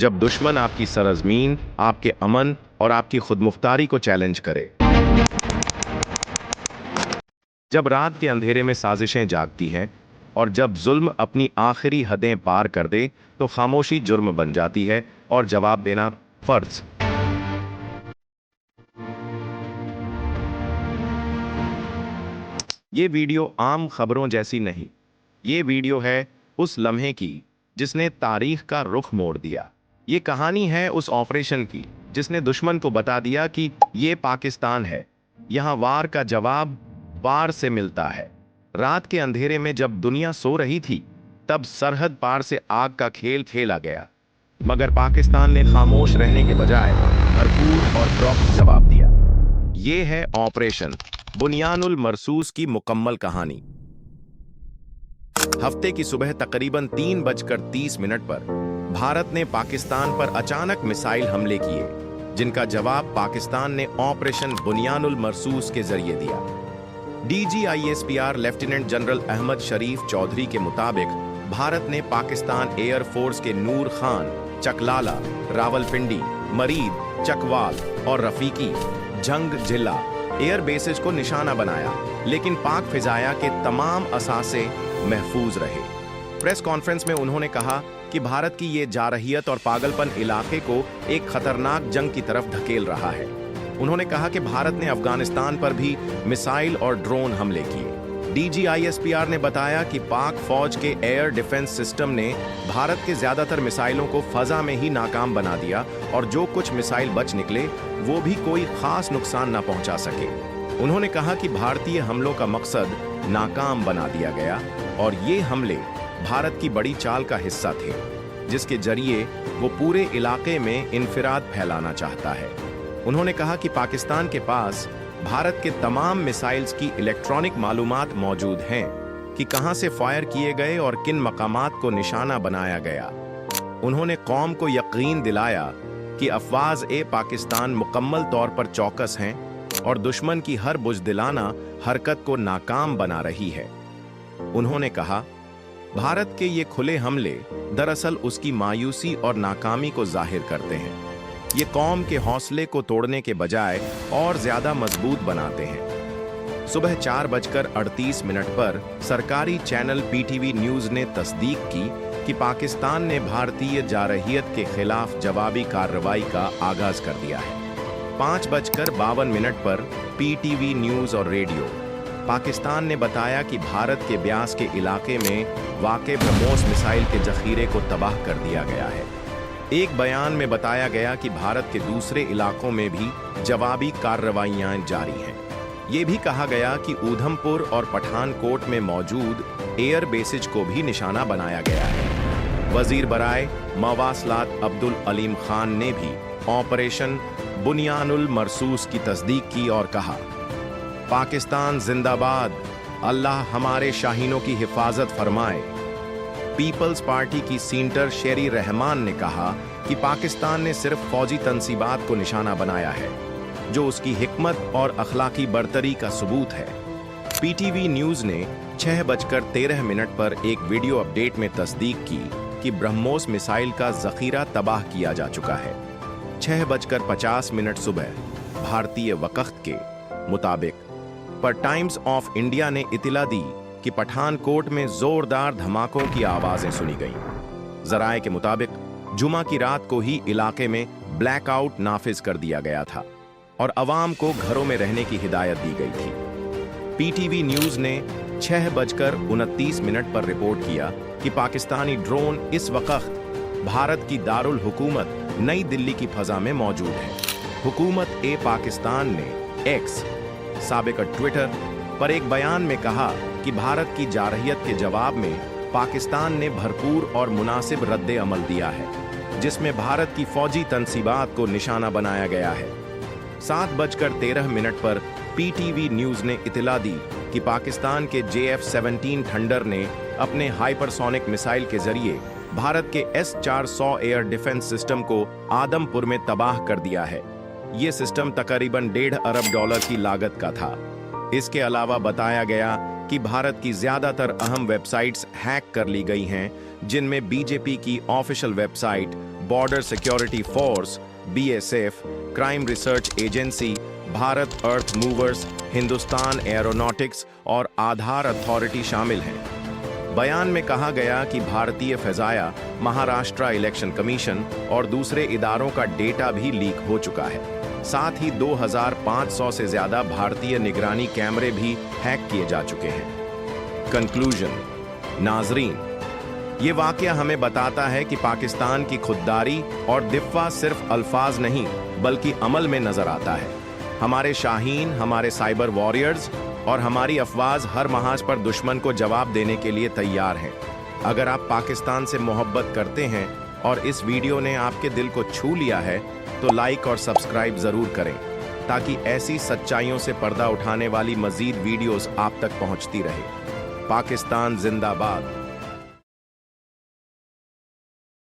जब दुश्मन आपकी सरजमीन, आपके अमन और आपकी खुदमुख्तारी को चैलेंज करे, जब रात के अंधेरे में साजिशें जागती हैं और जब जुल्म अपनी आखिरी हदें पार कर दे, तो खामोशी जुर्म बन जाती है और जवाब देना फर्ज। ये वीडियो आम खबरों जैसी नहीं, ये वीडियो है उस लम्हे की जिसने तारीख का रुख मोड़ दिया। ये कहानी है उस ऑपरेशन की जिसने दुश्मन को बता दिया कि ये पाकिस्तान है, यहाँ वार का जवाब वार से मिलता है। रात के अंधेरे में जब दुनिया सो रही थी, तब सरहद पार से आग का खेल खेला गया, मगर पाकिस्तान ने खामोश रहने के बजाय भरपूर और प्रॉम्प्ट जवाब दिया। ये है ऑपरेशन बुनियानुल मरसूस की मुकम्मल कहानी। हफ्ते की सुबह तकरीबन 3:30 पर भारत ने पाकिस्तान पर अचानक मिसाइल हमले किए, जिनका जवाब पाकिस्तान ने ऑपरेशन बुनियानुल मरसूस के जरिए दिया। DGISPR लेफ्टिनेंट जनरल अहमद शरीफ चौधरी के मुताबिक भारत ने पाकिस्तान एयर फोर्स के नूर खान, चकलाला, रावलपिंडी, मरीद, चकवाल और रफीकी जंग जिला एयर बेसेस को निशाना बनाया, लेकिन पाक फिजाया के तमाम असासे महफूज रहे। प्रेस कॉन्फ्रेंस में उन्होंने कहा कि भारत की ये जारहियत और पागलपन इलाके को एक खतरनाक जंग की तरफ धकेल रहा है। उन्होंने कहा कि भारत ने अफगानिस्तान पर भी मिसाइल और ड्रोन हमले किए। DGISPR ने बताया कि पाक फौज के एयर डिफेंस सिस्टम ने भारत के ज्यादातर मिसाइलों को फजा में ही नाकाम बना दिया, और जो कुछ मिसाइल बच निकले वो भी कोई खास नुकसान न पहुंचा सके। उन्होंने कहा कि भारतीय हमलों का मकसद नाकाम बना दिया गया और ये हमले भारत की बड़ी चाल का हिस्सा थे, जिसके जरिए वो पूरे इलाके में इन्फिराद फैलाना चाहता है। उन्होंने कहा कि पाकिस्तान के पास भारत के तमाम मिसाइल्स की इलेक्ट्रॉनिक मालूमात मौजूद हैं कि कहां से फायर किए गए और किन मकामात को निशाना बनाया गया। उन्होंने कौम को यकीन दिलाया कि अफवाज-ए-पाकिस्तान मुकम्मल तौर पर चौकस हैं और दुश्मन की हर बुज़दिलाना हरकत को नाकाम बना रही है। उन्होंने कहा, भारत के ये खुले हमले दरअसल उसकी मायूसी और नाकामी को जाहिर करते हैं। ये कौम के हौसले को तोड़ने के बजाय और ज्यादा मजबूत बनाते हैं। सुबह 4:38 पर सरकारी चैनल PTV न्यूज ने तस्दीक की कि पाकिस्तान ने भारतीय जारहियत के खिलाफ जवाबी कार्रवाई का आगाज कर दिया है। 5:52 पर PTV न्यूज और रेडियो पाकिस्तान ने बताया कि भारत के ब्यास के इलाके में वाक़े ब्रह्मोस मिसाइल के जखीरे को तबाह कर दिया गया है। एक बयान में बताया गया कि भारत के दूसरे इलाकों में भी जवाबी कार्रवाइयां जारी हैं। ये भी कहा गया कि ऊधमपुर और पठानकोट में मौजूद एयर बेसेज को भी निशाना बनाया गया है। वजीर बराए मवासलात अब्दुल अलीम खान ने भी ऑपरेशन बुनियानुल मरसूस की तस्दीक की और कहा, पाकिस्तान जिंदाबाद, अल्लाह हमारे शाहीनों की हिफाजत फरमाए। पीपल्स पार्टी की सीनेटर शेरी रहमान ने कहा कि पाकिस्तान ने सिर्फ फौजी तंसीबात को निशाना बनाया है, जो उसकी हिकमत और अखलाकी बरतरी का सबूत है। PTV न्यूज ने 6:13 पर एक वीडियो अपडेट में तस्दीक की कि ब्रह्मोस मिसाइल का जखीरा तबाह किया जा चुका है। 6:50 सुबह भारतीय वक़्त के मुताबिक पर टाइम्स ऑफ इंडिया ने इतिला दी कि पठानकोट में जोरदार धमाकों की आवाजें सुनी गईं। जराए के मुताबिक जुमा की रात को ही इलाके में ब्लैकआउट नाफिज कर दिया गया था और अवाम को घरों में रहने की हिदायत दी गई थी। PTV न्यूज ने 6:29 पर रिपोर्ट किया कि पाकिस्तानी ड्रोन इस वक्त भारत की दारुल हुकूमत नई दिल्ली की फजा में मौजूद है। हुकूमत-ए-पाकिस्तान ने एक्स साबिक ट्विटर पर एक बयान में कहा कि भारत की जारहियत के जवाब में पाकिस्तान ने भरपूर और मुनासिब रद्द अमल दिया है, जिसमें भारत की फौजी तंसीबात को निशाना बनाया गया है। 7:13 पर PTV न्यूज ने इतला दी कि पाकिस्तान के JF-17 थंडर ने अपने हाइपरसोनिक मिसाइल के जरिए भारत के S-400 एयर डिफेंस सिस्टम को आदमपुर में तबाह कर दिया है। ये सिस्टम तकरीबन $1.5 अरब की लागत का था। इसके अलावा बताया गया कि भारत की ज्यादातर अहम वेबसाइट्स हैक कर ली गई हैं, जिनमें बीजेपी की official website border security force BSF, crime research agency, Bharat earth movers, Hindustan aeronautics और आधार अथॉरिटी शामिल हैं। बयान में कहा गया कि भारतीय फ़िज़ाया, महाराष्ट्र इलेक्शन कमीशन और दूसरे इदारों का डेटा भी लीक हो चुका है। साथ ही 2500 से ज़्यादा भारतीय निगरानी कैमरे भी हैक किए जा चुके हैं। कंक्लूजन। नाजरीन, ये वाकया हमें बताता है कि पाकिस्तान की खुददारी और दिफ़्वा सिर्फ अल्फाज नहीं बल्कि अमल में नजर आता है। हमारे शाहीन, हमारे साइबर वॉरियर्स और हमारी अफवाज हर महाज पर दुश्मन को जवाब देने के लिए तैयार हैं। अगर आप पाकिस्तान से मोहब्बत करते हैं और इस वीडियो ने आपके दिल को छू लिया है तो लाइक और सब्सक्राइब जरूर करें ताकि ऐसी सच्चाइयों से पर्दा उठाने वाली मजीद वीडियोस आप तक पहुंचती रहे। पाकिस्तान जिंदाबाद।